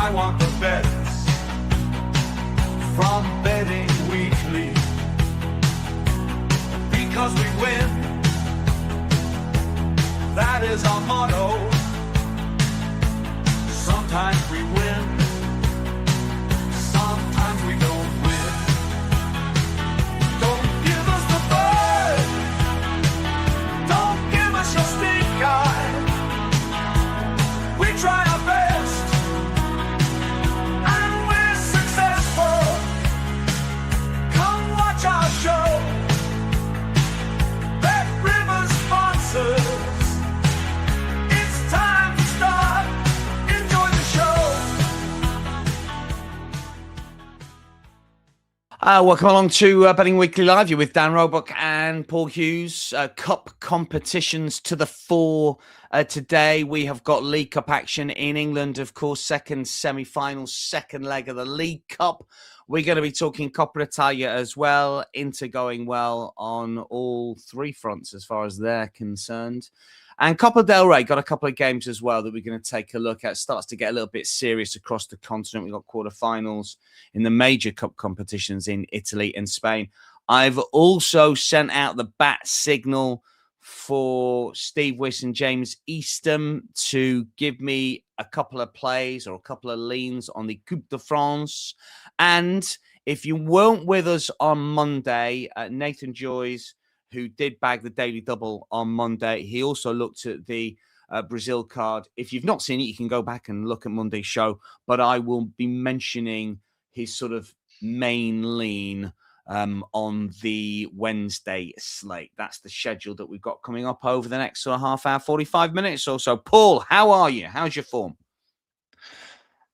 I want the bets from Betting Weekly, because we win, that is our motto. Sometimes we win, sometimes we don't win. Don't give us the bird, don't give us your stink eye. We try our best, and we're successful. Come watch our show. Bet Rivers sponsors. It's time to start. Enjoy the show. Welcome along to Betting Weekly Live. You're with Dan Roebuck and Paul Hughes. Cup competitions to the fore. Today we have got League Cup action in England, of course, second semi-final, second leg of the League Cup. We're going to be talking Coppa Italia as well. Inter going well on all three fronts as far as they're concerned. And Copa del Rey got a couple of games as well that we're going to take a look at. It starts to get a little bit serious across the continent. We've got quarterfinals in the major cup competitions in Italy and Spain. I've also sent out the bat signal for Steve Wiss and James Eastham to give me a couple of plays or a couple of leans on the Coupe de France. And if you weren't with us on Monday, Nathan Joyce, who did bag the daily double on Monday, he also looked at the Brazil card. If you've not seen it, you can go back and look at Monday's show. But I will be mentioning his sort of main lean on the Wednesday slate. That's the schedule that we've got coming up over the next sort of half hour, 45 minutes or so. Paul, how are you? How's your form?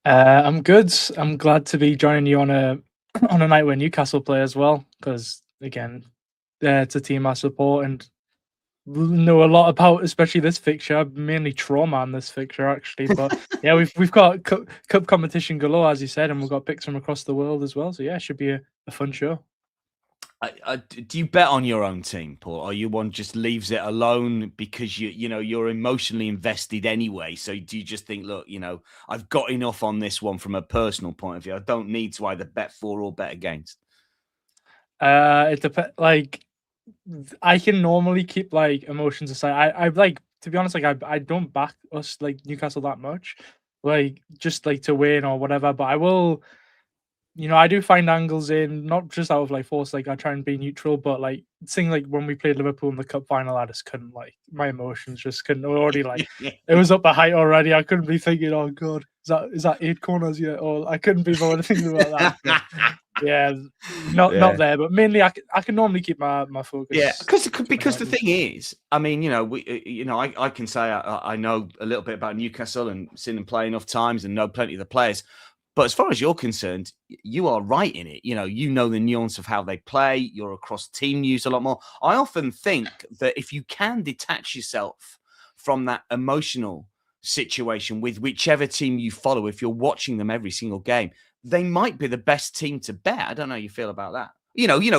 I'm good. I'm glad to be joining you on a night where Newcastle play as well, because again, it's a team I support and know a lot about, especially this fixture. Mainly trauma on this fixture, actually. But yeah, we've got cup competition galore, as you said, and we've got picks from across the world as well. So yeah, it should be a fun show. Do you bet on your own team, Paul? Or you one just leaves it alone because you're emotionally invested anyway? So do you just think, look, I've got enough on this one from a personal point of view. I don't need to either bet for or bet against. It depends. Like, I can normally keep like emotions aside. I like, to be honest, like I don't back us like Newcastle that much, like just like to win or whatever. But I will, I do find angles in, not just out of like force. Like I try and be neutral, but like seeing like when we played Liverpool in the cup final, I just couldn't, like, my emotions just couldn't already, like it was up a height already. I couldn't be thinking, oh god, is that 8 corners yet? Or I couldn't be more thinking about that. Yeah, not there, but mainly I can normally keep my focus. Yeah, because the thing is, I mean, I can say I know a little bit about Newcastle and seen them play enough times and know plenty of the players. But as far as you're concerned, you are right in it. You know the nuance of how they play. You're across team news a lot more. I often think that if you can detach yourself from that emotional situation with whichever team you follow, if you're watching them every single game, they might be the best team to bet. I don't know how you feel about that.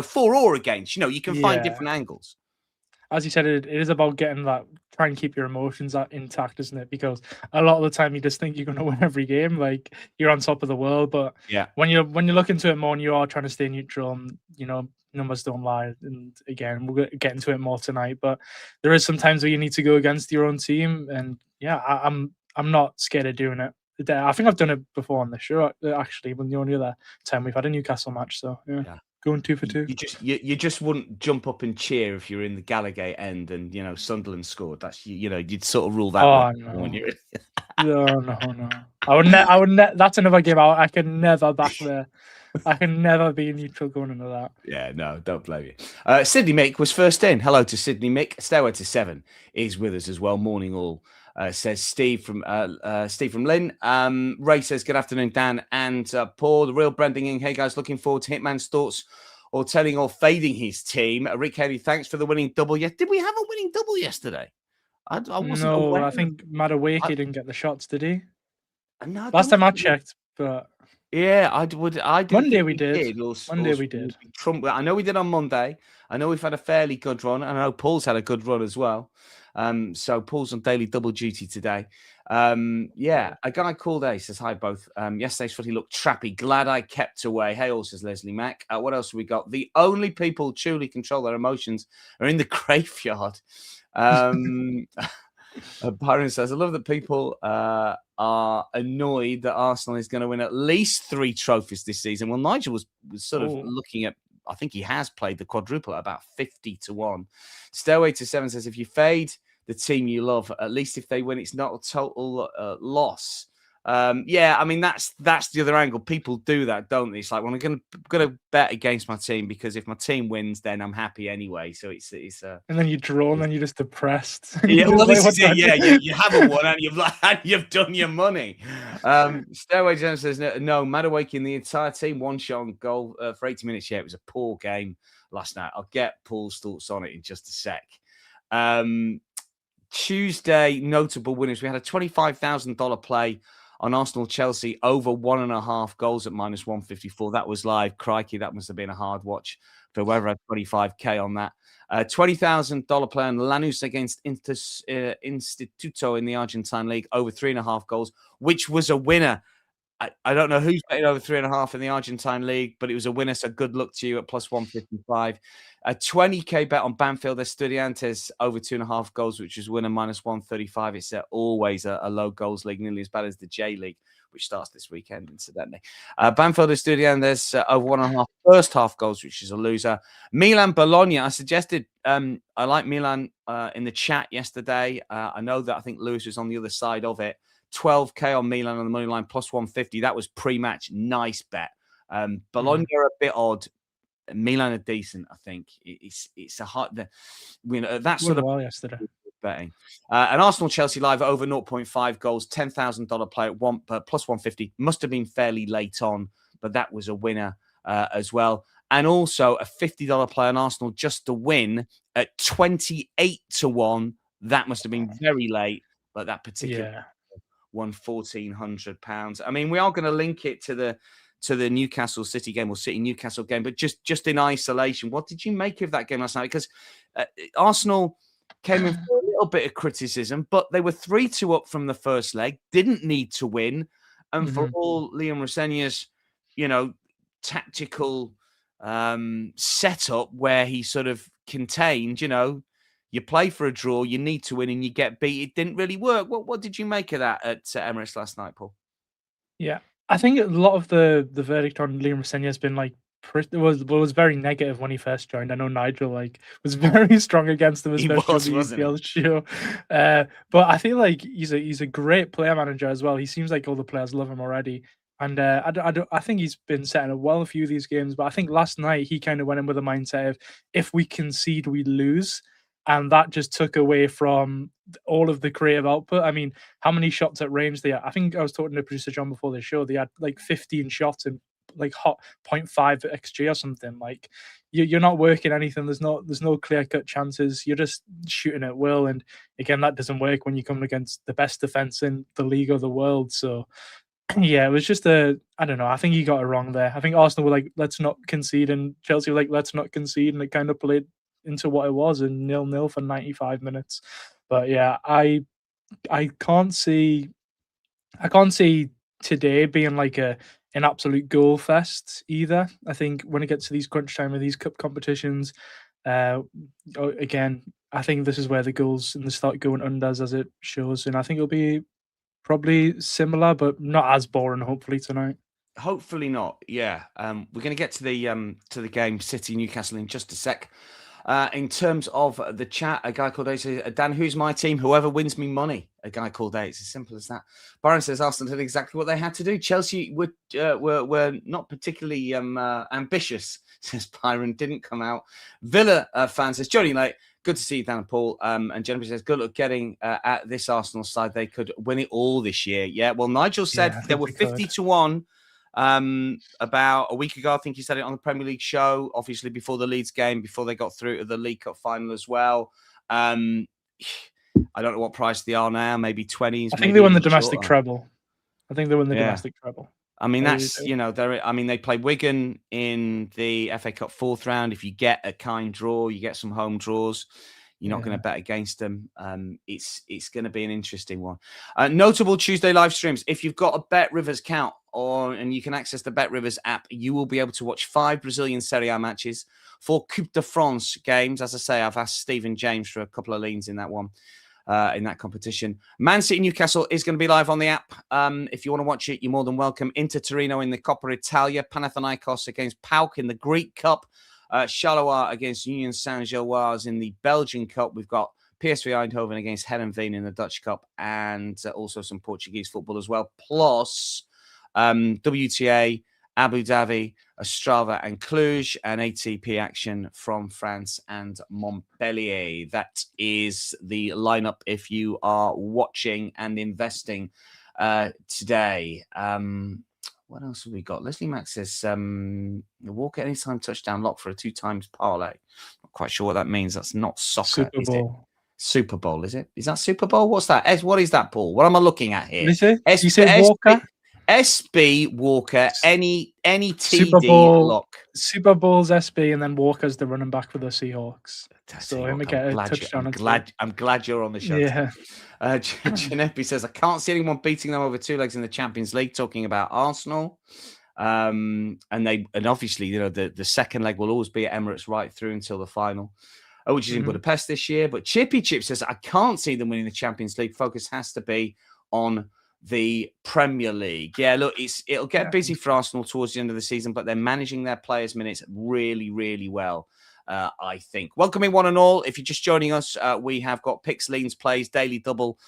For or against, you can find different angles. As you said, it is about getting that, try and keep your emotions intact, isn't it? Because a lot of the time you just think you're going to win every game, like you're on top of the world. But yeah, when you look into it more and you are trying to stay neutral, and numbers don't lie. And again, we'll get into it more tonight. But there is some times where you need to go against your own team, and yeah, I'm not scared of doing it. I think I've done it before on the show, actually, when the only other time we've had a Newcastle match. So yeah. Going 2 for 2. You just wouldn't jump up and cheer if you're in the Gallagher end and Sunderland scored. That's you'd sort of rule that one. No. When you're No. I would that's another game I can never back there. I can never be neutral going into that. Yeah, no, don't blame you. Sydney Mick was first in. Hello to Sydney Mick. Stairway to 7 is with us as well. Morning all. Says Steve from Lynn. Ray says, good afternoon, Dan and Paul. The real Brending. Hey, guys, looking forward to Hitman's thoughts or telling or fading his team. Rick Haley, thanks for the winning double. Did we have a winning double yesterday? I wasn't aware. I think Madueke didn't get the shots, did he? No, last time I checked, but yeah, Monday we did. Monday we did. I know we did on Monday. I know we've had a fairly good run. I know Paul's had a good run as well. So Paul's on daily double duty today. Yeah, a guy called A says, hi, both. Yesterday's footy looked trappy. Glad I kept away. Hey, all, says Leslie Mack. What else have we got? The only people who truly control their emotions are in the graveyard. Byron says, I love that people are annoyed that Arsenal is going to win at least 3 trophies this season. Well, Nigel was sort of looking at, I think he has played the quadruple at about 50-1. Stairway to 7 says, if you fade the team you love, at least if they win, it's not a total loss. Yeah, I mean, that's the other angle. People do that, don't they? It's like, well, I'm gonna bet against my team because if my team wins, then I'm happy anyway. So it's and then you draw, and then you're just depressed. Yeah, well, this is it. Yeah, you haven't won, and you've done your money. Stairway Jones says no. Madueke in the entire team, 1 shot on goal for 80 minutes. Yeah, it was a poor game last night. I'll get Paul's thoughts on it in just a sec. Tuesday notable winners. We had a $25,000 play on Arsenal-Chelsea over 1.5 goals at -154. That was live. Crikey, that must have been a hard watch for whoever had 25K on that. $20,000 play on Lanús against Instituto in the Argentine League over 3.5 goals, which was a winner. I don't know who's betting over 3.5 in the Argentine League, but it was a winner. So good luck to you at +155. A 20K bet on Banfield Estudiantes over 2.5 goals, which was winner -135. It's always a low goals league, nearly as bad as the J League, which starts this weekend, incidentally. Banfield Estudiantes over 1.5 first half goals, which is a loser. Milan Bologna. I suggested I like Milan in the chat yesterday. I know that I think Lewis was on the other side of it. 12K on Milan on the money line +150. That was pre-match. Nice bet. Bologna are a bit odd. Milan are decent, I think. It's a hard, that sort of yesterday. betting. And Arsenal-Chelsea live over 0.5 goals, $10,000 play at +150. Must have been fairly late on, but that was a winner as well. And also a $50 play on Arsenal just to win at 28-1. That must have been very late, but that particular won £1,400. I mean, we are going to link it to the Newcastle City game or City Newcastle game, but just in isolation, what did you make of that game last night? Because Arsenal came in for a little bit of criticism, but they were 3-2 up from the first leg, didn't need to win, and for all Liam Rosenior's, tactical setup where he sort of contained, you play for a draw, you need to win, and you get beat. It didn't really work. What did you make of that at Emirates last night, Paul? Yeah, I think a lot of the verdict on Liam Rosenior has been was very negative when he first joined. I know Nigel was very strong against him, especially on the EPL show. But I feel like he's a great player manager as well. He seems like all the players love him already. And I think he's been setting up well a few of these games. But I think last night he kind of went in with a mindset of if we concede, we lose. And that just took away from all of the creative output. I mean, how many shots at range they had? I think I was talking to producer John before the show. They had 15 shots and hot 0.5 XG or something. You're not working anything. There's no clear cut chances. You're just shooting at will. And again, that doesn't work when you come against the best defense in the league or the world. So yeah, it was just I don't know. I think he got it wrong there. I think Arsenal were let's not concede, and Chelsea were let's not concede, and it kind of played into what it was, and 0-0 for 95 minutes. But yeah, I can't see today being an absolute goal fest either. I think when it gets to these crunch time of these cup competitions, again, I think this is where the goals and the start going unders as it shows, and I think it'll be probably similar, but not as boring. Hopefully tonight. Hopefully not. Yeah, we're going to get to the game City Newcastle in just a sec. In terms of the chat, a guy called A says, Dan, who's my team? Whoever wins me money. A guy called A. It's as simple as that. Byron says Arsenal did exactly what they had to do. Chelsea were not particularly ambitious, says Byron. Didn't come out. Villa fan says, Johnny Late, good to see you, Dan and Paul. And Jennifer says, good luck getting at this Arsenal side. They could win it all this year. Yeah, well, Nigel said they were 50-1. About a week ago, I think he said it on the Premier League show, obviously before the Leeds game, before they got through to the League Cup final as well. I don't know what price they are now, maybe 20s. I think they won the domestic treble. Domestic treble. I mean, that's, they play Wigan in the FA Cup 4th round. If you get a kind draw, you get some home draws. You're not going to bet against them. It's going to be an interesting one. Notable Tuesday live streams. If you've got a Bet Rivers account and you can access the Bet Rivers app, you will be able to watch 5 Brazilian Serie A matches, 4 Coupe de France games. As I say, I've asked Stephen James for a couple of leans in that one. In that competition. Man City Newcastle is going to be live on the app. If you want to watch it, you're more than welcome. Inter Torino in the Coppa Italia, Panathinaikos against PAOK in the Greek Cup, Charleroi against Union Saint-Gilloise in the Belgian Cup. We've got PSV Eindhoven against Heerenveen in the Dutch Cup, and also some Portuguese football as well. Plus WTA, Abu Dhabi, Ostrava and Cluj, and ATP action from France and Montpellier. That is the lineup if you are watching and investing today. What else have we got? Leslie Mack says, Walker anytime touchdown lock for a 2 times parlay. Not quite sure what that means. That's not soccer, Super is Bowl. it? Super Bowl, is it? Is that Super Bowl? What's that? What is that, Paul? What am I looking at here? Is it? You say Walker? SB Walker, any Super TD Bowl, lock. Super Bowl's SB, and then Walker's the running back for the Seahawks. So I'm glad you're on the show. Yeah. Ginepi says, I can't see anyone beating them over 2 legs in the Champions League, talking about Arsenal. And obviously, you know, the second leg will always be at Emirates right through until the final, which is in Budapest this year. But Chippy Chip says, I can't see them winning the Champions League. Focus has to be on the Premier League. Yeah, look, it'll get busy for Arsenal towards the end of the season, but they're managing their players' minutes really, really well, I think. Welcoming one and all. If you're just joining us, we have got picks, leans, plays, daily double,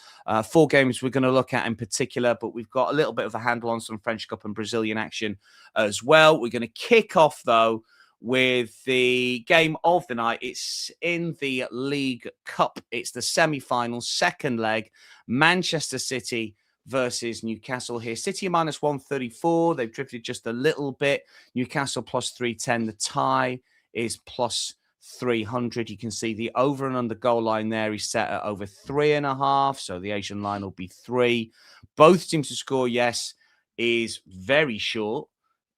4 games we're going to look at in particular, but we've got a little bit of a handle on some French Cup and Brazilian action as well. We're going to kick off, though, with the game of the night. It's in the League Cup. It's the semi-final, second leg, Manchester City versus Newcastle here. City are minus 134. They've drifted just a little bit. Newcastle plus 310. The tie is plus 300. You can see the over and under goal line there is set at over 3.5. So the Asian line will be 3. Both teams to score, yes, is very short.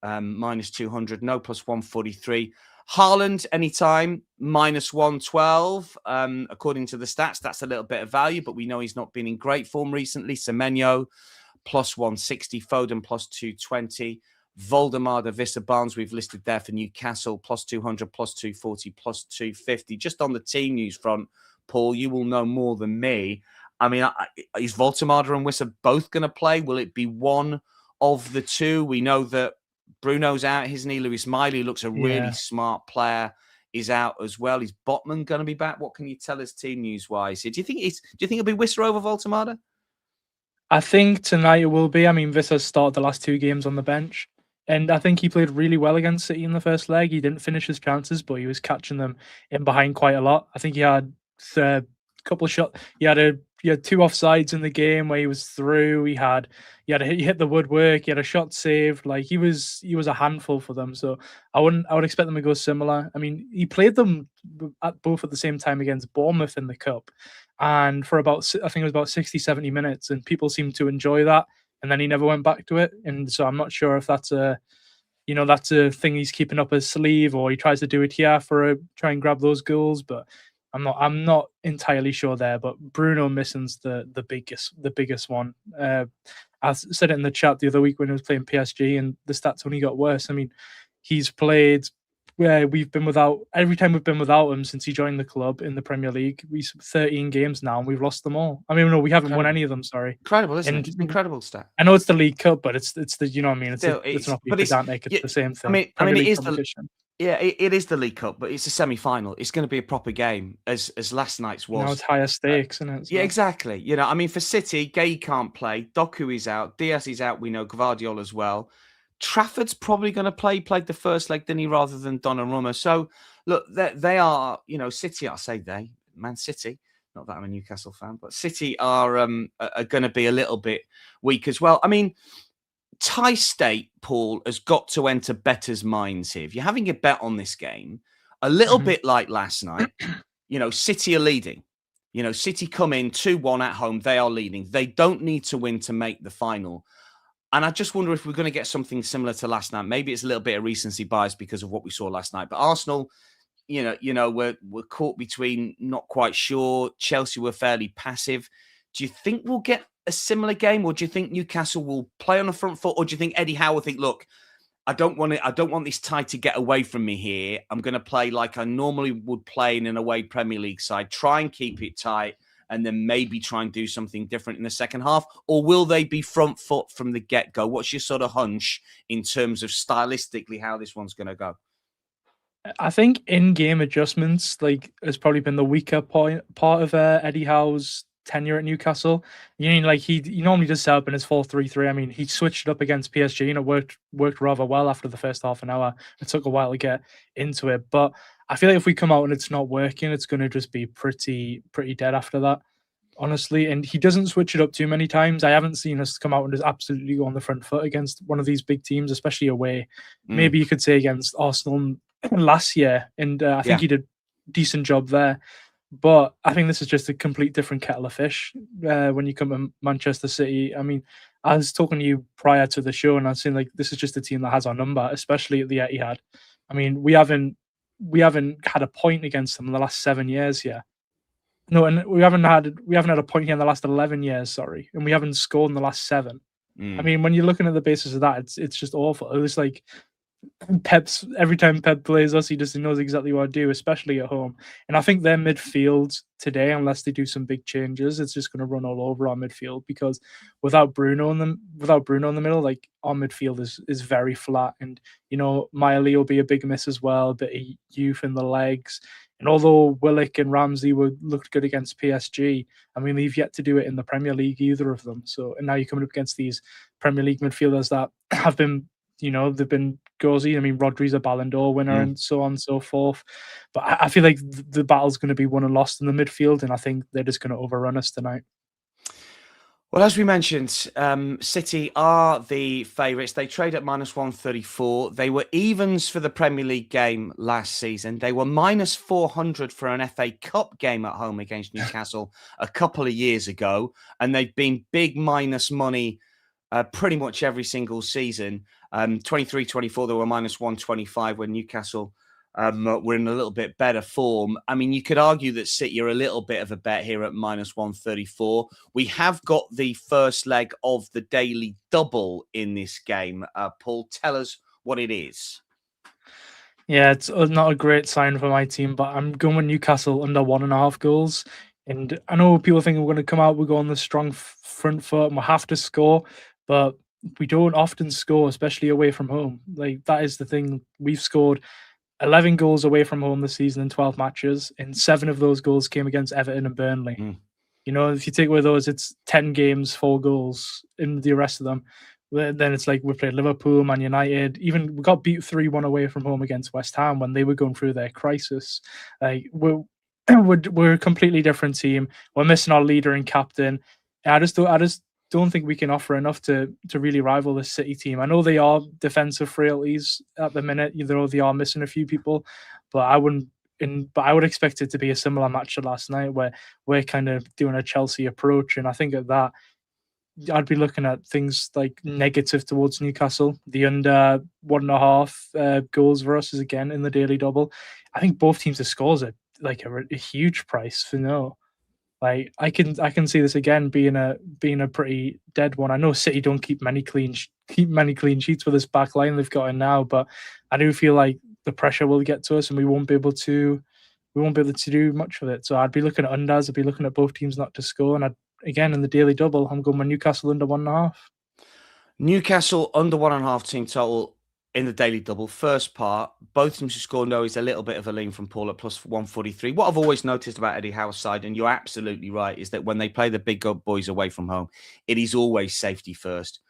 Minus 200. No, plus 143. Haaland, anytime, minus 112. According to the stats, that's a little bit of value, but we know he's not been in great form recently. Semenyo, plus 160. Foden, plus 220. Voldemar, the Vissa Barnes, we've listed there for Newcastle, plus 200, plus 240, plus 250. Just on the team news front, Paul, you will know more than me. I mean, is Voldemar and Wissa both going to play? Will it be one of the two? We know that Bruno's out, isn't he? Lewis Miley looks a really smart player. Is out as well. Is Botman going to be back? What can you tell us team news wise? Do you think it'll be Wissa over Voltemada? I think tonight it will be. I mean, Visser started the last 2 games on the bench, and I think he played really well against City in the first leg. He didn't finish his chances, but he was catching them in behind quite a lot. I think he had a couple of shots. He had 2 offsides in the game where he was through. He hit the woodwork. He had a shot saved. Like he was a handful for them. So I would expect them to go similar. I mean, he played them both at the same time against Bournemouth in the Cup, and for I think it was about 60, 70 minutes, and people seemed to enjoy that. And then he never went back to it. And so I'm not sure if that's a thing he's keeping up his sleeve, or he tries to do it here try and grab those goals. But I'm not entirely sure there. But Bruno missing's the biggest one. I said it in the chat the other week when he was playing PSG, and the stats only got worse. I mean, he's played where every time we've been without him since he joined the club in the Premier League. We've 13 games now, and we've lost them all. I mean, no, we haven't won any of them. Sorry, incredible, isn't it? Incredible stat. I know it's the League Cup, but it's the, you know what I mean. It's not pedantic. It's the same thing. I mean, it is it is the League Cup, but it's a semi-final. It's going to be a proper game, as last night's was. Now it's higher stakes, isn't it? Yeah, exactly. You know, I mean, for City, Gay can't play. Doku is out. Diaz is out. We know Gvardiol as well. Trafford's probably going to play. Played the first leg, didn't he, rather than Donnarumma. So, look, they are, you know, City, I say they, Man City. Not that I'm a Newcastle fan, but City are going to be a little bit weak as well. I mean, Thai State, Paul, has got to enter bettors' minds here. If you're having a bet on this game, a little bit like last night, you know, City are leading. You know, City come in 2-1 at home. They are leading. They don't need to win to make the final. And I just wonder if we're going to get something similar to last night. Maybe it's a little bit of recency bias because of what we saw last night. But Arsenal, we're caught between not quite sure. Chelsea were fairly passive. Do you think we'll get a similar game, or do you think Newcastle will play on the front foot, or do you think Eddie Howe will think, look, I don't want this tie to get away from me here. I'm going to play like I normally would play in an away Premier League side, try and keep it tight, and then maybe try and do something different in the second half? Or will they be front foot from the get-go? What's your sort of hunch in terms of stylistically how this one's going to go? I think in-game adjustments has probably been the weaker part of Eddie Howe's tenure at Newcastle. He normally does set up in his 4-3-3. I mean, he switched it up against PSG and it worked rather well after the first half an hour. It took a while to get into it, but I feel like if we come out and it's not working, it's going to just be pretty dead after that, honestly. And he doesn't switch it up too many times. I haven't seen us come out and just absolutely go on the front foot against one of these big teams, especially away. Maybe you could say against Arsenal last year, and I think he did a decent job there. But I think this is just a complete different kettle of fish when you come to Manchester City. I mean, I was talking to you prior to the show, and I was saying this is just a team that has our number, especially at the Etihad. I mean, we haven't had a point against them in the last 7 years here. No, and we haven't had a point here in the last 11 years. Sorry, and we haven't scored in the last 7. I mean, when you're looking at the basis of that, it's just awful. It was like every time Pep plays us, he just knows exactly what to do, especially at home. And I think their midfield today, unless they do some big changes, it's just going to run all over our midfield, because without Bruno in the middle, our midfield is very flat. And Miley will be a big miss as well, a bit of youth in the legs. And although Willock and Ramsey looked good against PSG, I mean, they've yet to do it in the Premier League, either of them. So, and now you're coming up against these Premier League midfielders that have been, they've been gauzy. I mean, Rodri's a Ballon d'Or winner and so on and so forth. But I feel like the battle's going to be won and lost in the midfield, and I think they're just going to overrun us tonight. Well, as we mentioned, City are the favourites. They trade at -134. They were evens for the Premier League game last season. They were -400 for an FA Cup game at home against Newcastle a couple of years ago. And they've been big minus money pretty much every single season. 23-24, they were -125 when Newcastle were in a little bit better form. I mean, you could argue that City are a little bit of a bet here at -134. We have got the first leg of the daily double in this game. Paul, tell us what it is. Yeah, it's not a great sign for my team, but I'm going with Newcastle under 1.5 goals. And I know people think we're going to come out, we're going the strong front foot and we'll have to score, but we don't often score, especially away from home. That is the thing. We've scored 11 goals away from home this season in 12 matches, and 7 of those goals came against Everton and Burnley. If you take away those, it's 10 games, 4 goals in the rest of them. Then it's like we played Liverpool, Man United. Even we got beat 3-1 away from home against West Ham when they were going through their crisis. We're a completely different team. We're missing our leader and captain. I just don't think we can offer enough to really rival the City team. I know they are defensive frailties at the minute, though they are missing a few people, but I would expect it to be a similar match to last night, where we're kind of doing a Chelsea approach. And I think at that, I'd be looking at things like negative towards Newcastle. The under 1.5 goals for us is again in the daily double. I think both teams to scores at a huge price for no. I can see this again being a pretty dead one. I know City don't keep many clean sheets with this back line they've got in now, but I do feel like the pressure will get to us and we won't be able to do much with it. So I'd be looking at unders. I'd be looking at both teams not to score, and again in the daily double, I'm going with Newcastle under 1.5. Newcastle under 1.5 team total in the daily double. First part, both teams to score no is a little bit of a lean from Paul at +143. What I've always noticed about Eddie Howe's side, and you're absolutely right, is that when they play the big boys away from home, it is always safety first.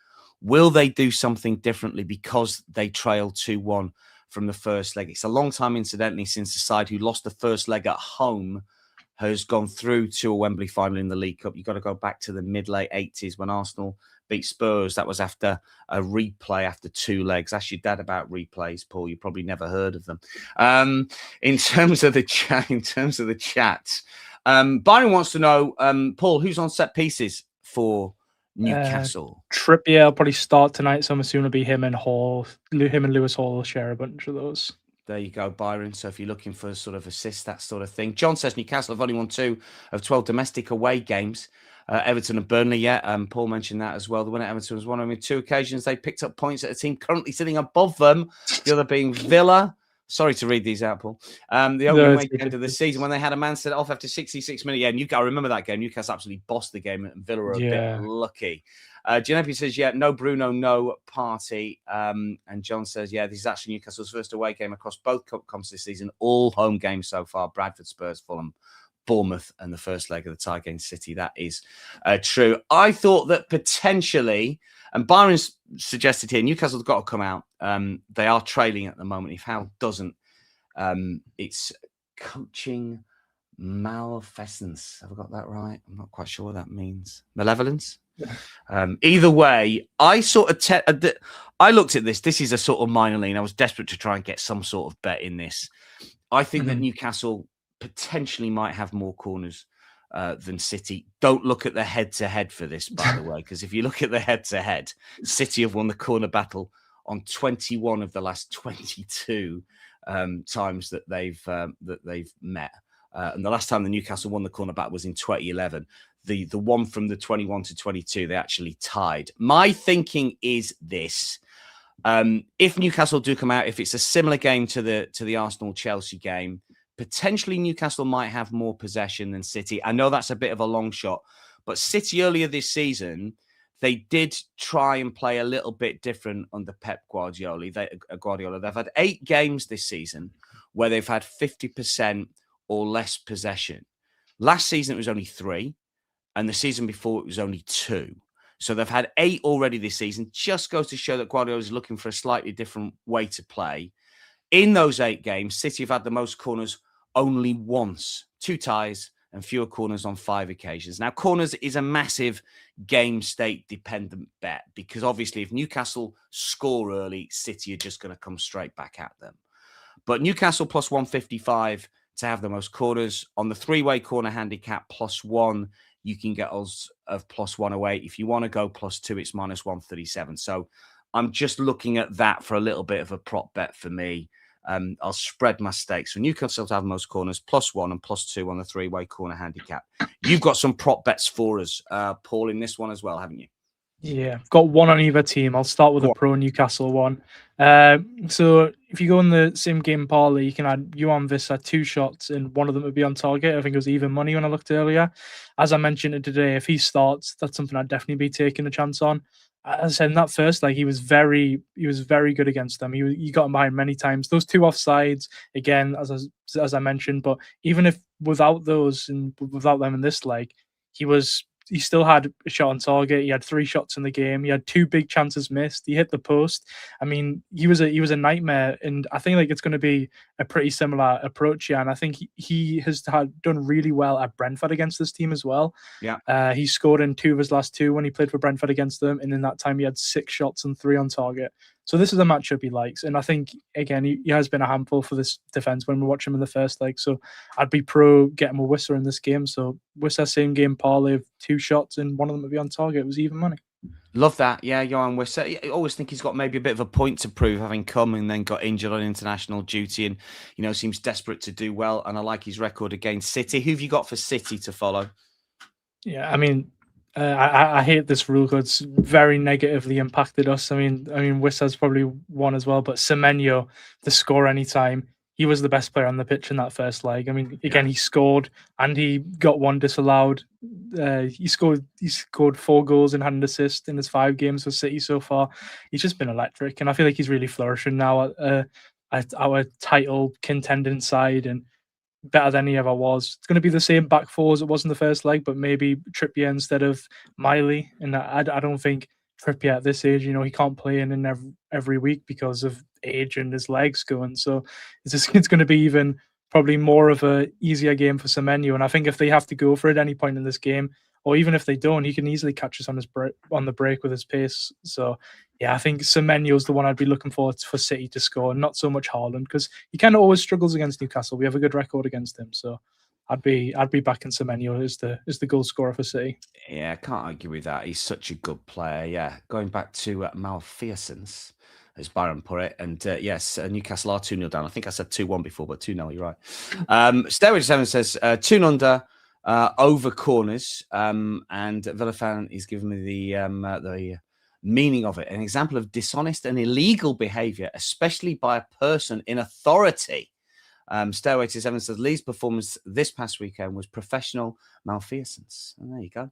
Will they do something differently because they trail 2-1 from the first leg? It's a long time, incidentally, since the side who lost the first leg at home has gone through to a Wembley final in the League Cup. You've got to go back to the mid-late 80s when Arsenal beat Spurs. That was after a replay after 2 legs. Ask your dad about replays, Paul. You probably never heard of them. In terms of the chat, Byron wants to know, Paul, who's on set pieces for Newcastle? Trippier will probably start tonight, so I'm assuming it'll be him and Lewis Hall will share a bunch of those. There you go, Byron. So if you're looking for sort of assists, that sort of thing. John says Newcastle have only won 2 of 12 domestic away games. Everton and Burnley, yeah. Paul mentioned that as well. The winner at Everton was one of them. 2 occasions they picked up points at a team currently sitting above them. The other being Villa. Sorry to read these out, Paul. The opening weekend of the season when they had a man set off after 66 minutes. Yeah, I remember that game. Newcastle absolutely bossed the game, and Villa were a bit lucky. Giuseppe says, yeah, no Bruno, no party. And John says, yeah, this is actually Newcastle's first away game across both cup comps this season. All home games so far. Bradford, Spurs, Fulham, Bournemouth, and the first leg of the tie against City. That is true. I thought that potentially, and Byron's suggested here, Newcastle's got to come out. They are trailing at the moment. If Howe doesn't, it's coaching malfeasance. Have I got that right? I'm not quite sure what that means. Malevolence? Either way, I sort of I looked at this. This is a sort of minor league. I was desperate to try and get some sort of bet in this. I think that Newcastle potentially might have more corners than City. Don't look at the head-to-head for this, by the way, because if you look at the head-to-head, City have won the corner battle on 21 of the last 22 times that they've met. And the last time the Newcastle won the corner battle was in 2011. The one from the 21 to 22, they actually tied. My thinking is this. If Newcastle do come out, if it's a similar game to the Arsenal-Chelsea game, potentially Newcastle might have more possession than City. I know that's a bit of a long shot, but City earlier this season, they did try and play a little bit different under Pep Guardiola. They've had 8 games this season where they've had 50% or less possession. Last season, it was only 3. And the season before, it was only 2. So they've had 8 already this season. Just goes to show that Guardiola is looking for a slightly different way to play. In those 8 games, City have had the most corners only once. 2 ties and fewer corners on 5 occasions. Now, corners is a massive game state dependent bet because obviously if Newcastle score early, City are just going to come straight back at them. But Newcastle plus 155 to have the most corners. On the 3-way corner handicap, plus 1. You can get odds of plus 108. If you want to go plus 2, it's minus 137. So I'm just looking at that for a little bit of a prop bet for me. I'll spread my stakes. So Newcastle to have most corners, plus 1 and plus 2 on the 3-way corner handicap. You've got some prop bets for us, Paul, in this one as well, haven't you? Yeah, I've got one on either team. I'll start with a pro Newcastle one. So if you go in the same game parlay, you can add Johan Vissa 2 shots and one of them would be on target. I think it was even money when I looked earlier. As I mentioned today, if he starts, that's something I'd definitely be taking a chance on. As I said in that first, he was very good against them. He got him behind many times. Those 2 offsides again, as I mentioned, but even if without those and without them in this leg, he still had a shot on target. He had 3 shots in the game. He had 2 big chances missed. He hit the post. I mean, he was a nightmare. And I think it's going to be a pretty similar approach here. And I think he has done really well at Brentford against this team as well. Yeah. He scored in 2 of his last 2 when he played for Brentford against them. And in that time, he had 6 shots and 3 on target. So this is a matchup he likes. And I think, again, he has been a handful for this defence when we watch him in the first leg. So I'd be pro getting a Wissa in this game. So Wissa, same game parlay of 2 shots and one of them would be on target. It was even money. Love that. Yeah, Johan Wissa. I always think he's got maybe a bit of a point to prove, having come and then got injured on international duty and, seems desperate to do well. And I like his record against City. Who have you got for City to follow? Yeah, I mean, I hate this rule because it's very negatively impacted us. I mean, Wissa's probably one as well, but Semenyo to score anytime. He was the best player on the pitch in that first leg. I mean, again, he scored and he got 1 disallowed. He scored 4 goals and had an assist in his 5 games for City so far. He's just been electric, and I feel like he's really flourishing now at our title contending side and better than he ever was. It's going to be the same back 4 as it was in the first leg, but maybe Trippier instead of Miley. And I don't think Trippier at this age, he can't play in every week because of age and his legs going. So it's going to be even probably more of a easier game for Semenyo. And I think if they have to go for it at any point in this game, or even if they don't, he can easily catch us on the break with his pace. So yeah, I think Semenyo's the one I'd be looking for City to score, not so much Haaland, because he kind of always struggles against Newcastle. We have a good record against him, so I'd be backing Semenyo as the goal scorer for City. Yeah, I can't argue with that. He's such a good player. Yeah, going back to malfeasance, as Byron put it. And yes, Newcastle are 2-0 down. I think I said 2-1 before, but 2-0, you're right. Stairway to 7 says 2 under over corners. And Villafan is giving me the meaning of it. An example of dishonest and illegal behaviour, especially by a person in authority. Stairway to 7 says Lee's performance this past weekend was professional malfeasance. And there you go.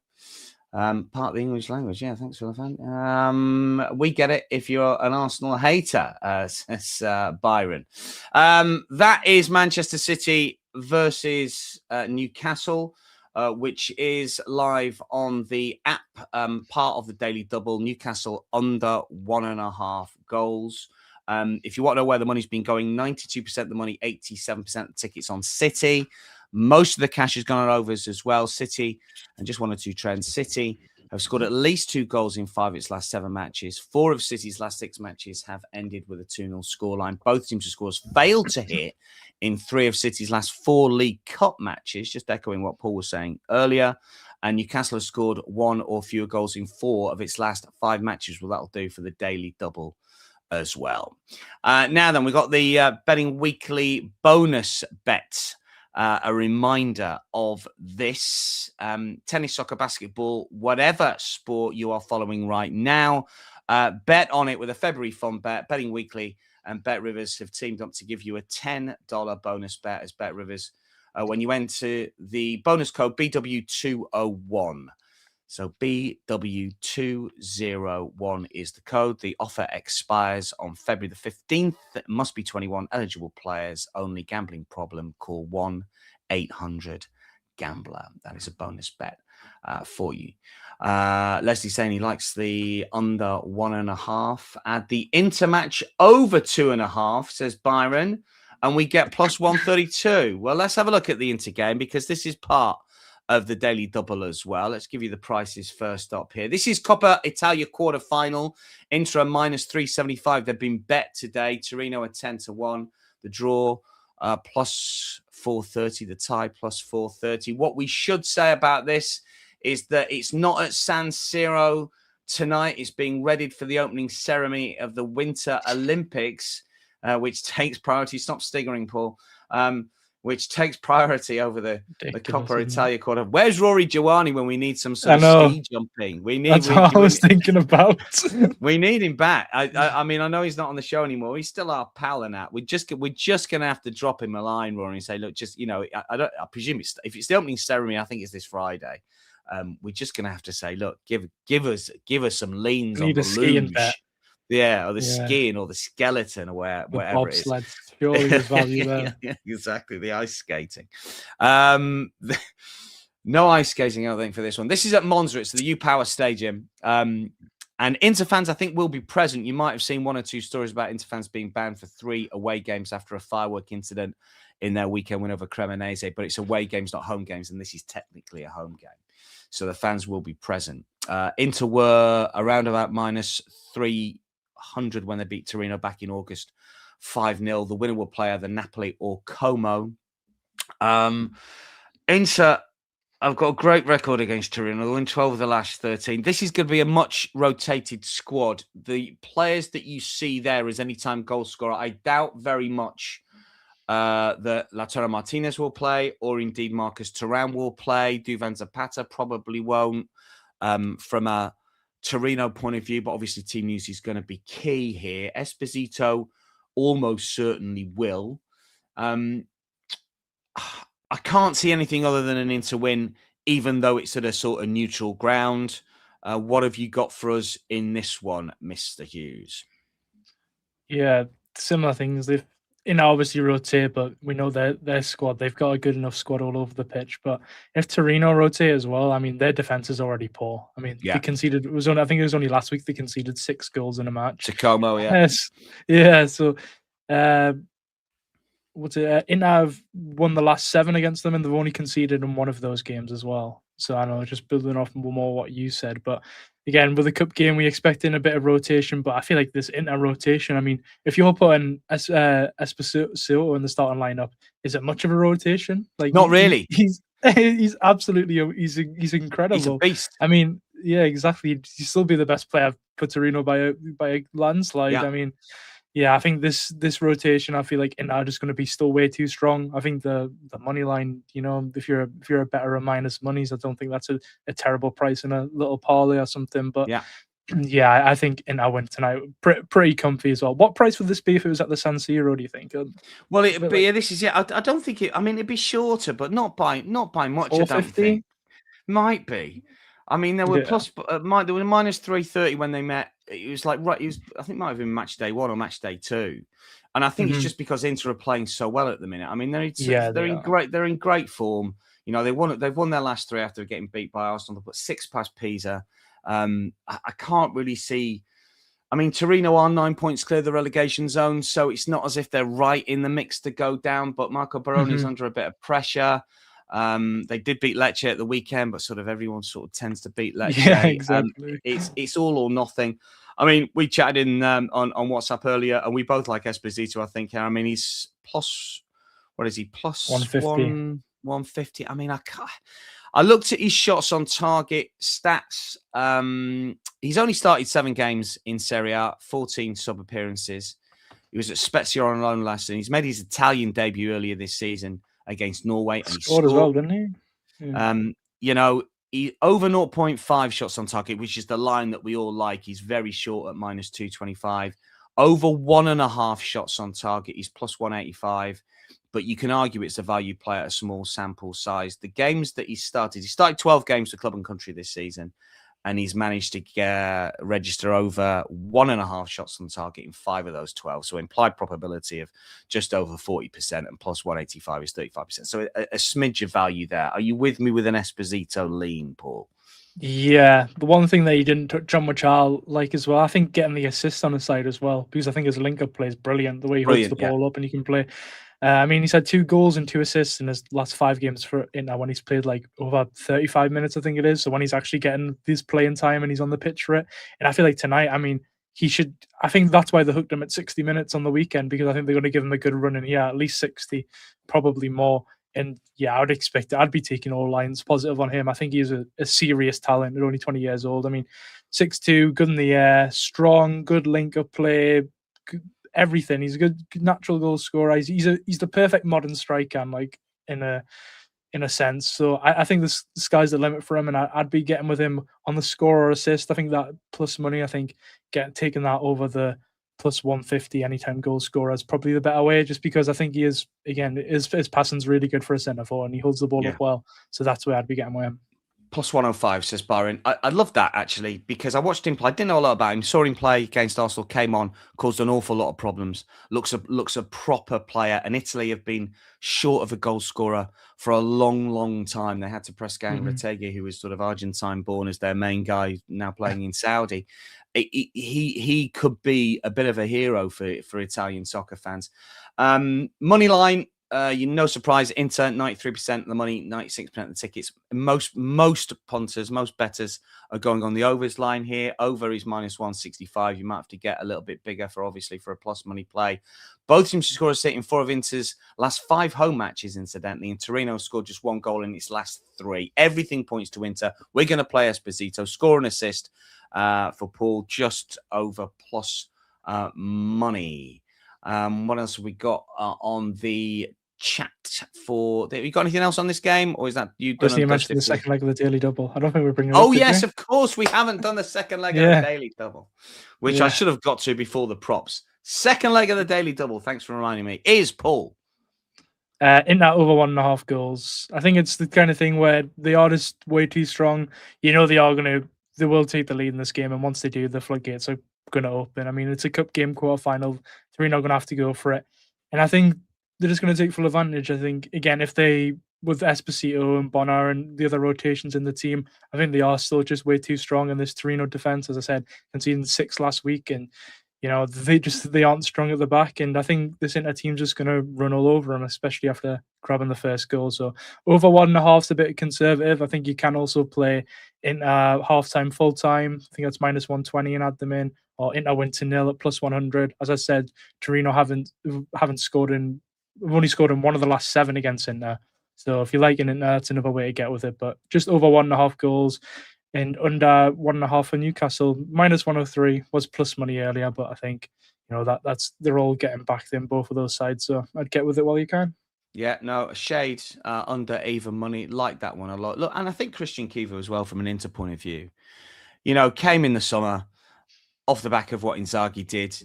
Part of the English language. Yeah, thanks, Villafan. We get it if you're an Arsenal hater, says Byron. That is Manchester City versus Newcastle, which is live on the app, part of the Daily Double. Newcastle under 1.5 goals. If you want to know where the money's been going, 92% of the money, 87% of the tickets on City. Most of the cash has gone on overs as well. City, and just 1 or 2 trends. City have scored at least 2 goals in 5 of its last 7 matches. 4 of City's last 6 matches have ended with a 2-0 scoreline. Both teams' scores failed to hit in 3 of City's last 4 League Cup matches, just echoing what Paul was saying earlier. And Newcastle has scored 1 or fewer goals in 4 of its last 5 matches. Well, that'll do for the Daily Double as well. Now then, we've got the Betting Weekly bonus bet. A reminder of this. Tennis, soccer, basketball, whatever sport you are following right now, bet on it with a February fun bet. Betting Weekly and Bet Rivers have teamed up to give you a $10 bonus bet as Bet Rivers when you enter the bonus code BW201. So BW201 is the code. The offer expires on February the 15th. It must be 21. Eligible players only. Gambling problem, call 1-800-GAMBLER. That is a bonus bet for you. Leslie saying he likes the under 1.5. Add the Inter match over 2.5, says Byron. And we get plus 132. Well, let's have a look at the Inter game because this is part of the Daily Double as well. Let's give you the prices first up here. This is Coppa Italia quarter-final. Inter minus 375. They've been bet today. Torino at 10-1. The draw plus 430. The tie plus 430. What we should say about this is that it's not at San Siro tonight. It's being readied for the opening ceremony of the Winter Olympics, which takes priority. Stop staggering, Paul. Which takes priority over the Coppa Italia quarter. Where's Rory Giovanni when we need some sort of ski jumping? That's what I was thinking about. We need him back. I mean, I know he's not on the show anymore. He's still our pal and that. We're just going to have to drop him a line, Rory, and say, look, just, I presume if it's the opening ceremony, I think it's this Friday. We're just going to have to say, look, give us some leans on the luge. Yeah, or the skiing or the skeleton or whatever it is. Surely there's value there. Yeah, exactly. The ice skating. No ice skating, I don't think, for this one. This is at Monza. It's the U-Power Stadium. And Inter fans, I think, will be present. You might have seen 1 or 2 stories about Inter fans being banned for 3 away games after a firework incident in their weekend win over Cremonese. But it's away games, not home games. And this is technically a home game. So the fans will be present. Inter were around about minus 300 when they beat Torino back in August 5-0. The winner will play either Napoli or Como. Inter have got a great record against Torino. They won 12 of the last 13. This is going to be a much rotated squad. The players that you see there as anytime goal scorer, I doubt very much that Lautaro Martinez will play, or indeed Marcus Thuram will play. Duvan Zapata probably won't. From a Torino point of view, but obviously team news is going to be key here. Esposito almost certainly will. I can't see anything other than an Inter win, even though it's at a sort of neutral ground. What have you got for us in this one, Mr. Hughes? Yeah, similar things. They've obviously rotate, but we know their squad. They've got a good enough squad all over the pitch. But if Torino rotate as well, I mean, their defense is already poor. I mean, they conceded. I think it was only last week they conceded 6 goals in a match. To Como, yeah. Yes, yeah. So, Inter have won the last 7 against them, and they've only conceded in 1 of those games as well. So I know, just building off more what you said, but again, with the cup game, we expecting a bit of rotation, but I feel like this Inter rotation, I mean, if you're putting Esposito in the starting lineup, is it much of a rotation? Like, not really. He's absolutely he's incredible. He's a beast. I mean, yeah, exactly. You'd still be the best player for Torino by a landslide. Yeah. I mean, yeah, I think this rotation, I feel like Inter are just going to be still way too strong. I think the money line, if you're a better at minus monies, I don't think that's a terrible price in a little parlay or something. But Yeah. yeah, I think Inter win tonight. Pretty comfy as well. What price would this be if it was at the San Siro? Do you think? Well, it'd bit be. like This is it. I don't think it. I mean, it'd be shorter, but not by much. I don't 450? think. Might be. I mean, there were Yeah. there were minus 330 when they met. It was like right. It was. I think it might have been match day 1 or match day 2, and I think it's Mhm. just because Inter are playing so well at the minute. I mean, Yeah, they're they in are. great. They're in great form. They've won their last 3 after getting beat by Arsenal. They put 6 past Pisa. I can't really see. I mean, Torino are 9 points clear of the relegation zone, so it's not as if they're right in the mix to go down. But Marco Baroni's Mhm. under a bit of pressure. They did beat Lecce at the weekend, but sort of everyone sort of tends to beat Yeah, Lecce. exactly. It's all or nothing. I mean, we chatted in on WhatsApp earlier, and we both like Esposito. I think. I mean, he's plus. What is he? Plus 150. 150. I mean, I looked at his shots on target stats. He's only started 7 games in Serie A, 14 sub appearances. He was at Spezia on loan last season. He's made his Italian debut earlier this season against Norway, and he Scored as well, didn't he? Yeah. He over 0.5 shots on target, which is the line that we all like. He's very short at minus 225. Over 1.5 shots on target, he's plus 185. But you can argue it's a value play at a small sample size. The games that he started 12 games for club and country this season, and he's managed to register over 1.5 shots on target in 5 of those 12. So implied probability of just over 40%, and plus 185 is 35%. So a smidge of value there. Are you with me with an Esposito lean, Paul? Yeah, the one thing that he didn't touch on, which I like as well, I think getting the assist on the side as well, because I think his link-up play is brilliant. The way he holds the Brilliant, yeah. ball up and he can play. I mean, he's had 2 goals and 2 assists in his last 5 games for Inter when he's played like over 35 minutes, I think it is. So when he's actually getting this playing time and he's on the pitch for it. And I feel like tonight, I mean, I think that's why they hooked him at 60 minutes on the weekend, because I think they're going to give him a good run in here, at least 60, probably more. And yeah, I would expect it. I'd be taking all lines positive on him. I think he's a serious talent at only 20 years old. I mean, 6'2", good in the air, strong, good link-up play, everything. He's a good natural goal scorer. He's the perfect modern striker, like in a sense. So I think the sky's the limit for him, and I'd be getting with him on the score or assist. I think that plus money, I think taking that over the plus 150 anytime goal scorer is probably the better way, just because I think he is, again, his passing's really good for a centre forward and he holds the ball up well. So that's where I'd be getting with him. Plus 105, says Byron. I love that, actually, because I watched him play. I didn't know a lot about him. Saw him play against Arsenal, came on, caused an awful lot of problems. Looks a proper player. And Italy have been short of a goal scorer for a long, long time. They had to press Gang Retegui, who was sort of Argentine-born, as their main guy, now playing in Saudi. He could be a bit of a hero for Italian soccer fans. Money line. No surprise, Inter 93% of the money, 96% of the tickets. Most punters, most bettors are going on the overs line here. Over is minus 165. You might have to get a little bit bigger for a plus money play. Both teams scored a set in 4 of Inter's last 5 home matches, incidentally, and Torino scored just 1 goal in its last 3. Everything points to Inter. We're going to play Esposito, score and assist for Paul, just over plus money. What else have we got on the chat for? Have you got anything else on this game, or is that you done? You mentioned the second leg of the daily double. I don't think we're bringing. Oh yes, of course, we haven't done the second leg of the daily double, which I should have got to before the props. Second leg of the daily double. Thanks for reminding me. Is Paul in that over 1.5 goals? I think it's the kind of thing where they are just way too strong. They will take the lead in this game, and once they do, the floodgates are going to open. I mean, it's a cup game quarter-final. Three not going to have to go for it, and I think they're just going to take full advantage. I think, again, if they, with Esposito and Bonner and the other rotations in the team, I think they are still just way too strong in this Torino defense. As I said, conceding 6 last week, and they aren't strong at the back. And I think this Inter team's just going to run all over them, especially after grabbing the first goal. So over 1.5 is a bit conservative. I think you can also play in half-time, full-time. I think that's minus 120 and add them in, or Inter win to 0 at plus 100. As I said, Torino haven't scored in. We've only scored in 1 of the last 7 against Inter. So if you like an Inter, that's another way to get with it. But just over 1.5 goals. and under 1.5 for Newcastle. -103 was plus money earlier, but I think that's they're all getting backed in both of those sides. So I'd get with it while you can. Yeah, no, a shade under even money. Like that one a lot. Look, and I think Christian Kiva as well, from an Inter point of view, came in the summer off the back of what Inzaghi did,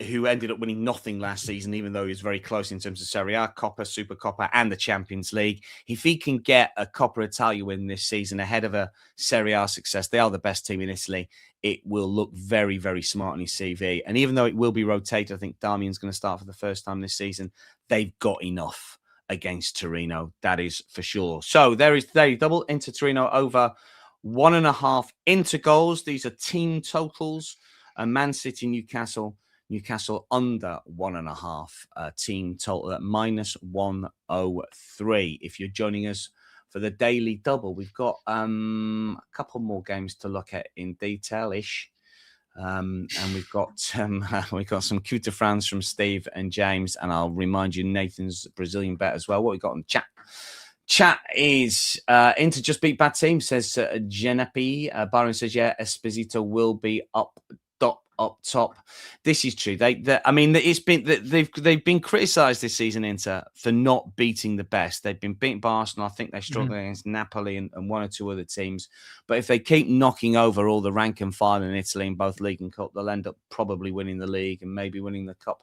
who ended up winning nothing last season, even though he was very close in terms of Serie A, Coppa, Super Coppa, and the Champions League. If he can get a Coppa Italia win this season ahead of a Serie A success, they are the best team in Italy. It will look very, very smart on his CV. And even though it will be rotated, I think Damian's going to start for the first time this season. They've got enough against Torino, that is for sure. So there is the double into Torino over 1.5 Inter goals. These are team totals. Man City, Newcastle under 1.5 team total at -103. If you're joining us for the daily double, we've got a couple more games to look at in detail-ish. And we've got some Coupe de France from Steve and James, and I'll remind you Nathan's Brazilian bet as well. What we got on the chat? Chat is Inter just beat bad team, says Genepi. Byron says, yeah, Esposito will be up top. This is true. They've been criticised this season, Inter, for not beating the best. They've been beating by Arsenal. I think they struggled against Napoli and one or two other teams. But if they keep knocking over all the rank and file in Italy in both league and cup, they'll end up probably winning the league and maybe winning the cup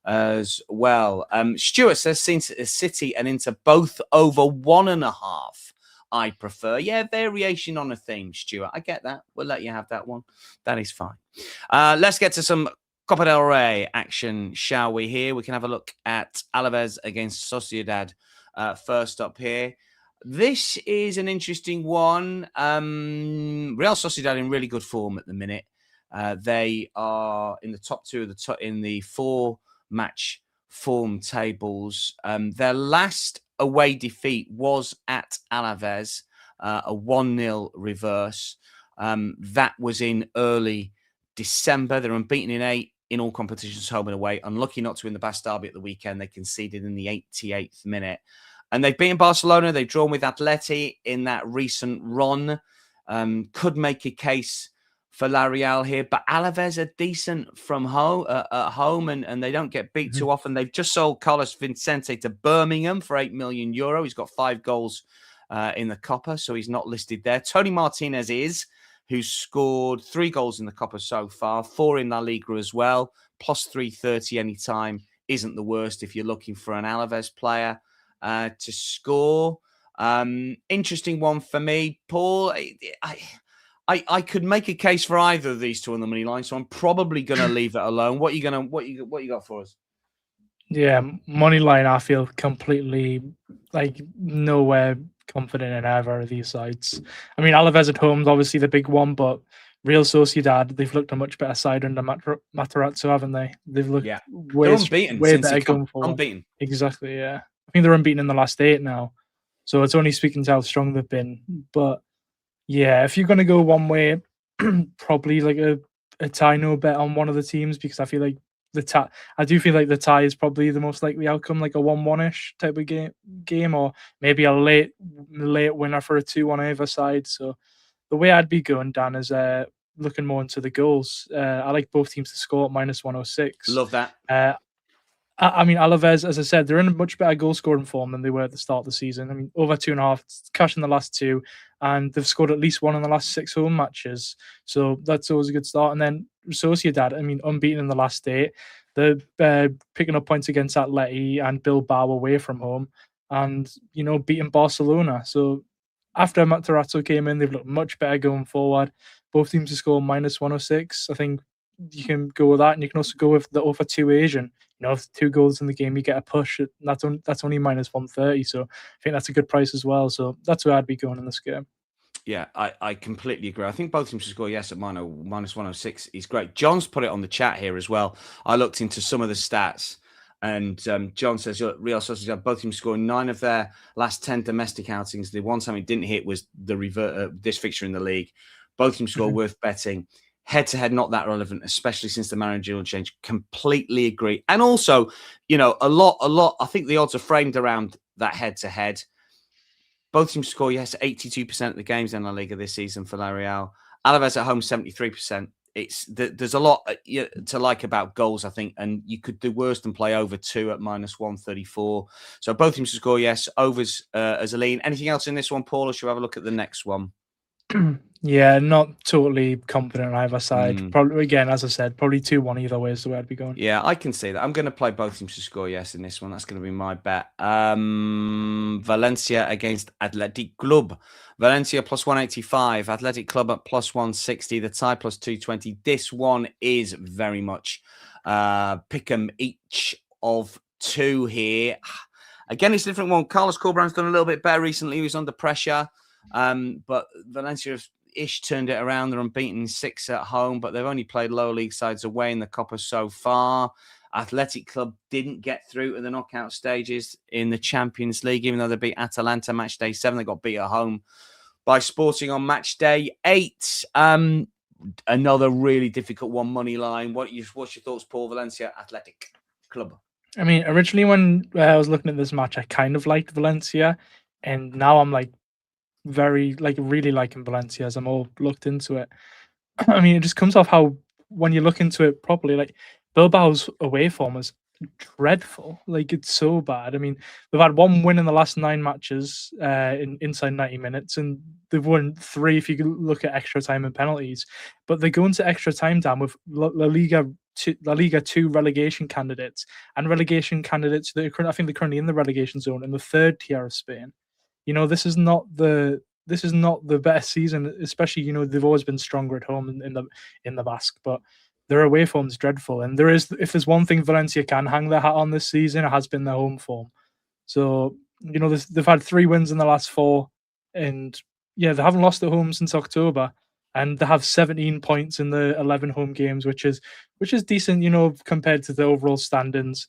as well. Stuart says City and Inter both over 1.5. I prefer. Yeah, variation on a theme, Stuart. I get that. We'll let you have that one. That is fine. Let's get to some Copa del Rey action, shall we? Here we can have a look at Alaves against Sociedad first up here. This is an interesting one. Real Sociedad in really good form at the minute. They are in the top two of in the 4-match form tables. Their last away defeat was at Alaves, a 1-0 reverse. That was in early December. They're unbeaten in 8 in all competitions, home and away. Unlucky not to win the Basque Derby at the weekend. They conceded in the 88th minute. And they've beaten Barcelona. They've drawn with Atleti in that recent run. Could make a case for La Real here, but Alaves are decent from home at home, and they don't get beat too often. They've just sold Carlos Vicente to Birmingham for €8 million. He's got 5 goals in the Coppa, so he's not listed there. Tony Martinez who's scored 3 goals in the Coppa so far, 4 in La Liga as well, plus 330 anytime isn't the worst if you're looking for an Alaves player to score. Interesting one for me, Paul. I could make a case for either of these two on the money line, so I'm probably going to leave it alone. What you got for us? Yeah, money line. I feel completely nowhere confident in either of these sides. I mean, Alaves at home is obviously the big one, but Real Sociedad, they've looked a much better side under Matarazzo, haven't they? They've looked way better going forward. Unbeaten. Exactly. Yeah, I think they're unbeaten in the last 8 now, so it's only speaking to how strong they've been. But yeah, if you're going to go one way, probably like a tie no bet on one of the teams, because I feel like I do feel like the tie is probably the most likely outcome, like a 1-1-ish type of game, or maybe a late winner for a 2-1 either side. So the way I'd be going, Dan, is looking more into the goals. I like both teams to score at -106. Love that. I mean, Alaves, as I said, they're in a much better goal scoring form than they were at the start of the season. I mean, over 2.5 cash in the last 2, and they've scored at least 1 in the last 6 home matches. So that's always a good start. And then Sociedad, I mean, unbeaten in the last 8. They're picking up points against Atleti and Bilbao away from home, and beating Barcelona. So after Matarazzo came in, they've looked much better going forward. Both teams to score -106. I think you can go with that, and you can also go with the over 2 Asian. If 2 goals in the game, you get a push. That's only -130. So I think that's a good price as well. So that's where I'd be going in this game. Yeah, I completely agree. I think both teams to score, yes, at -106 is great. John's put it on the chat here as well. I looked into some of the stats, and John says, Real Sociedad, both teams scoring 9 of their last 10 domestic outings. The one time it didn't hit was this fixture in the league. Both teams score worth betting. Head-to-head, not that relevant, especially since the managerial change. Completely agree. And also, a lot, I think the odds are framed around that head-to-head. Both teams score, yes, 82% of the games in La Liga this season for La Real. Alaves at home, 73%. There's a lot to like about goals, I think, and you could do worse than play over 2 at -134. So both teams to score, yes. Overs as a lean. Anything else in this one, Paul, or should we have a look at the next one? Yeah, not totally confident on either side. Mm. Probably, again, as I said, probably 2-1 either way is the way I'd be going. Yeah, I can see that. I'm going to play both teams to score, yes, in this one. That's going to be my bet. Valencia against Athletic Club. Valencia plus 185. Athletic Club at plus 160. The tie plus 220. This one is very much pick 'em each of 2 here. Again, it's a different one. Carlos Corberan's done a little bit better recently. He was under pressure. But Valencia have turned it around. They're unbeaten 6 at home, but they've only played lower league sides away in the Copa so far. Athletic Club didn't get through to the knockout stages in the Champions League, even though they beat Atalanta match day 7. They got beat at home by Sporting on match day 8. Another really difficult one, money line. What's your thoughts, Paul? Valencia, Athletic Club. I mean, originally when I was looking at this match, I kind of liked Valencia, and now I'm like really liking Valencia as I'm all looked into it. I mean, it just comes off how when you look into it properly, like Bilbao's away form is dreadful. Like it's so bad. I mean, they've had 1 win in the last 9 matches inside 90 minutes, and they've won 3 if you look at extra time and penalties. But they go into extra time down with La Liga 2 relegation candidates and relegation candidates that I think they're currently in the relegation zone in the 3rd tier of Spain. You know, this is not the best season, especially, you know, they've always been stronger at home in the Basque, but their away form's dreadful. And if there's one thing Valencia can hang their hat on this season, it has been their home form. So, you know, they've had 3 wins in the last 4, and yeah, they haven't lost at home since October, and they have 17 points in the 11 home games, which is decent, you know, compared to the overall standings.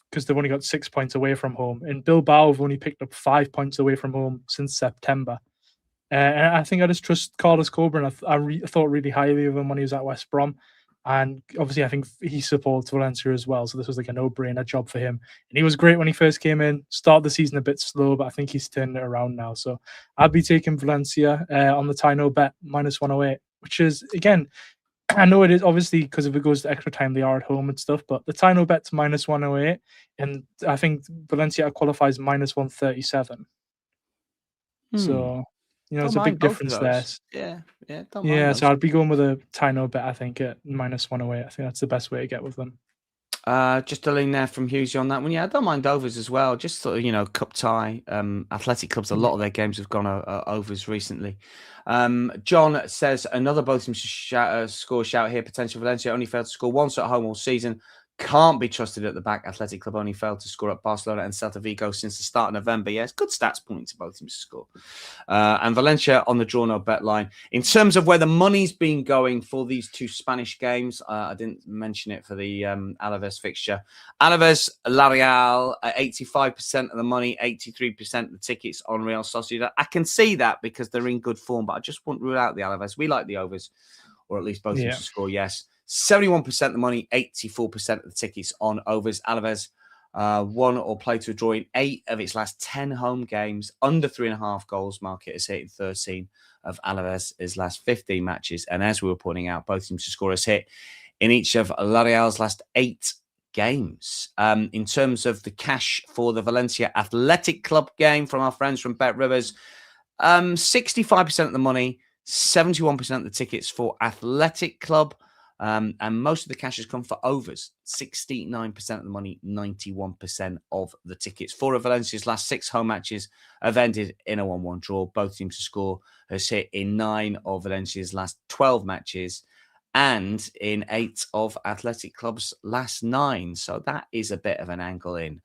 Because they've only got 6 points away from home. And Bilbao have only picked up 5 points away from home since September. And I think I just trust Carlos Corberan. I thought really highly of him when he was at West Brom. And obviously, I think he supports Valencia as well. So this was like a no-brainer job for him. And he was great when he first came in. Started the season a bit slow, but I think he's turned it around now. So I'd be taking Valencia on the tie no bet -108, which is, again, I know it is obviously because if it goes to extra time, they are at home and stuff, but the tie no bet to -108, and I think Valencia qualifies -137. So, you know, Don't it's a mind big both of difference there. those. Yeah, don't mind Yeah, those. so I'd be going with a tie no bet, I think, at -108. I think that's the best way to get with them. Just a lean there from Hughes on that one. Yeah, I don't mind overs as well. Just sort of, you know, cup tie. Athletic clubs, a lot of their games have gone overs recently. John says another both teams score shout here. Potential Valencia only failed to score once at home all season. Can't be trusted at the back. Athletic Club only failed to score at Barcelona and Celta Vigo since the start of November. Yes, good stats pointing to both teams to score. And Valencia on the draw no bet line. In terms of where the money's been going for these 2 Spanish games, I didn't mention it for the Alaves fixture. Alaves, La Real, 85% of the money, 83% of the tickets on Real Sociedad. I can see that because they're in good form, but I just wouldn't rule out the Alaves. We like the overs, or at least both teams to score, yes. 71% of the money, 84% of the tickets on overs. Alaves won or played to a draw in 8 of its last 10 home games. Under 3.5 goals market has hit in 13 of Alaves' last 15 matches. And as we were pointing out, both teams to score has hit in each of La Real's last 8 games. In terms of the cash for the Valencia Athletic Club game from our friends from Bet Rivers, 65% of the money, 71% of the tickets for Athletic Club. And most of the cash has come for overs. 69% of the money, 91% of the tickets. 4 of Valencia's last 6 home matches have ended in a 1-1 draw. Both teams to score has hit in 9 of Valencia's last 12 matches and in 8 of Athletic Club's last 9. So that is a bit of an angle in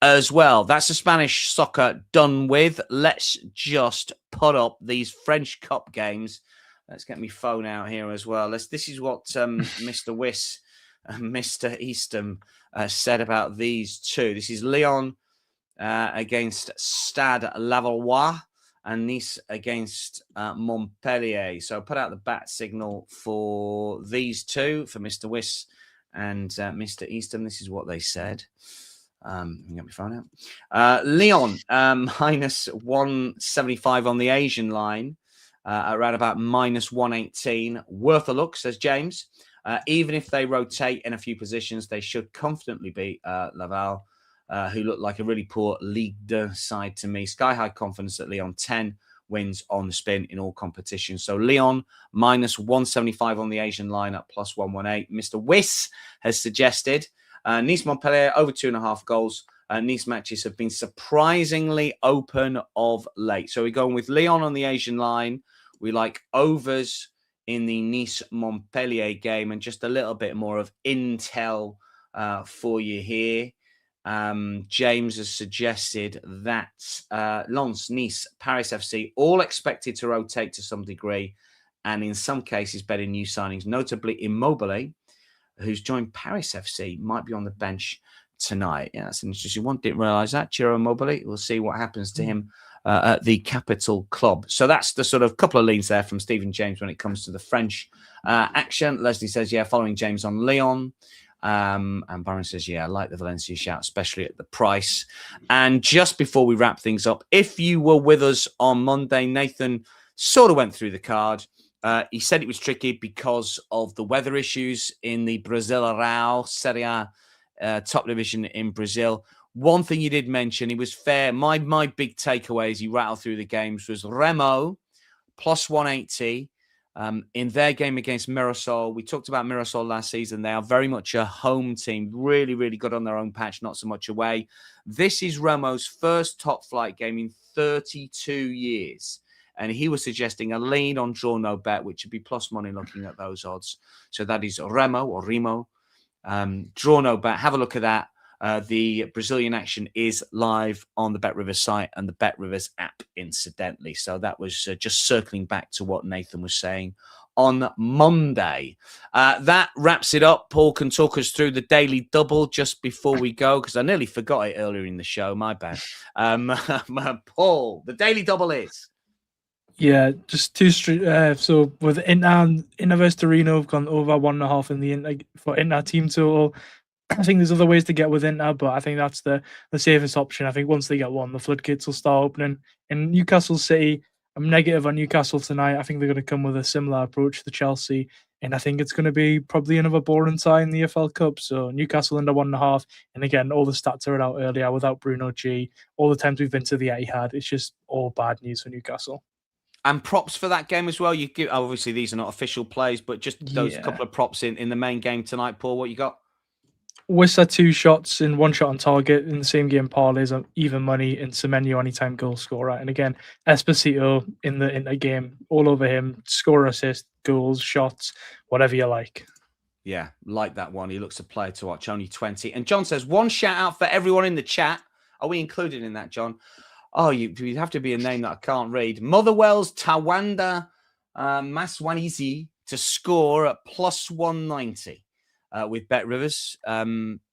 as well. That's the Spanish soccer done with. Let's just put up these French Cup games. Let's get my phone out here as well. This is what Mr. Wiss and Mr. Eastham said about these 2. This is Lyon against Stade Lavallois and Nice against Montpellier. So put out the bat signal for these 2, for Mr. Wiss and Mr. Eastham. This is what they said. You can get my phone out. Lyon, minus 175 on the Asian line, around about minus 118. Worth a look, says James. Even if they rotate in a few positions, they should confidently beat Laval, who look like a really poor Ligue 2 side to me. Sky high confidence at Lyon, 10 wins on the spin in all competitions. So Lyon, minus 175 on the Asian line at plus 118. Mr. Wiss has suggested Nice-Montpellier, over 2.5 goals. Nice matches have been surprisingly open of late. So we're going with Lyon on the Asian line. We like overs in the Nice-Montpellier game, and just a little bit more of intel for you here. James has suggested that Lens, Nice, Paris FC, all expected to rotate to some degree, and in some cases betting new signings, notably Immobile, who's joined Paris FC, might be on the bench tonight. Yeah, that's an interesting one. Didn't realise that. Ciro Immobile. We'll see what happens to him at the Capital Club. So that's the sort of couple of leans there from Stephen James when it comes to the French action. Leslie says, yeah, following James on Lyon. And Byron says, yeah, I like the Valencia shout, especially at the price. And just before we wrap things up, if you were with us on Monday, Nathan sort of went through the card. He said it was tricky because of the weather issues in the Brasileirão Serie A top division in Brazil. One thing you did mention, he was fair. My big takeaway as he rattled through the games was Remo plus 180 in their game against Mirassol. We talked about Mirassol last season. They are very much a home team, really, really good on their own patch, not so much away. This is Remo's first top flight game in 32 years. And he was suggesting a lean on draw no bet, which would be plus money looking at those odds. So that is Remo or Remo. Draw no bet. Have a look at that. The Brazilian action is live on the BetRivers site and the BetRivers app, incidentally. So that was just circling back to what Nathan was saying on Monday. That wraps it up. Paul can talk us through the daily double just before we go, because I nearly forgot it earlier in the show. My bad. Paul, the daily double is... Yeah, just two straight. So with Inter vs Torino, have gone over 1.5 in the for Inter team total. I think there's other ways to get with Inter, but I think that's the safest option. I think once they get one, the floodgates will start opening. In Newcastle City, I'm negative on Newcastle tonight. I think they're going to come with a similar approach to Chelsea, and I think it's going to be probably another boring tie in the EFL Cup. So Newcastle under 1.5, and again, all the stats are out earlier without Bruno G. All the times we've been to the Etihad, it's just all bad news for Newcastle. And props for that game as well. You give, obviously these are not official plays, but just those couple of props in the main game tonight. Paul, what you got? Wissa 2 shots and 1 shot on target in the same game parlays are even money, and Semenyo anytime goal scorer. And again, Esposito in the game, all over him, score, assist, goals, shots, whatever you like. Yeah, like that one. He looks a player to watch, only 20. And John says, one shout out for everyone in the chat. Are we included in that, John? Oh, you'd have to be a name that I can't read. Motherwell's Tawanda Maswanizi to score at plus 190 with BetRivers.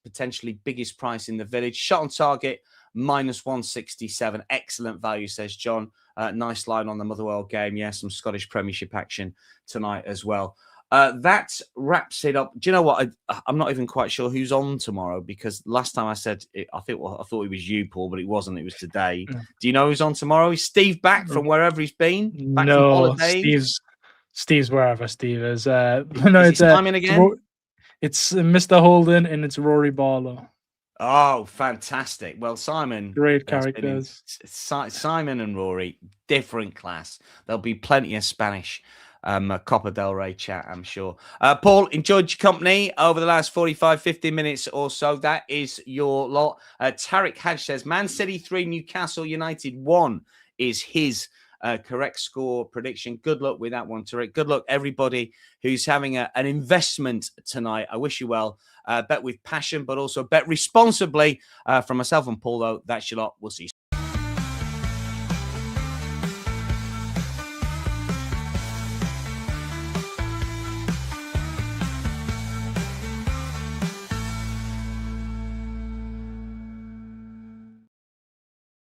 Potentially biggest price in the village. Shot on target, minus 167. Excellent value, says John. Nice line on the Motherwell game. Yeah, some Scottish Premiership action tonight as well. That wraps it up. Do you know what? I'm not even quite sure who's on tomorrow, because last time I said it, I thought it was you, Paul, but it wasn't. It was today. No. Do you know who's on tomorrow? Is Steve back from wherever he's been? Back from holiday? Steve's wherever Steve is. No, it's Simon again. It's Mr. Holden and it's Rory Barlow. Oh, fantastic. Well, Simon. Great characters. Simon and Rory, different class. There'll be plenty of Spanish Copa del Rey chat, I'm sure. Paul, enjoyed your company over the last 45, 50 minutes or so. That is your lot. Tariq Hadj says, Man City 3, Newcastle United 1 is his correct score prediction. Good luck with that one, Tariq. Good luck, everybody who's having an investment tonight. I wish you well. Bet with passion, but also bet responsibly. From myself and Paul, though, that's your lot. We'll see you.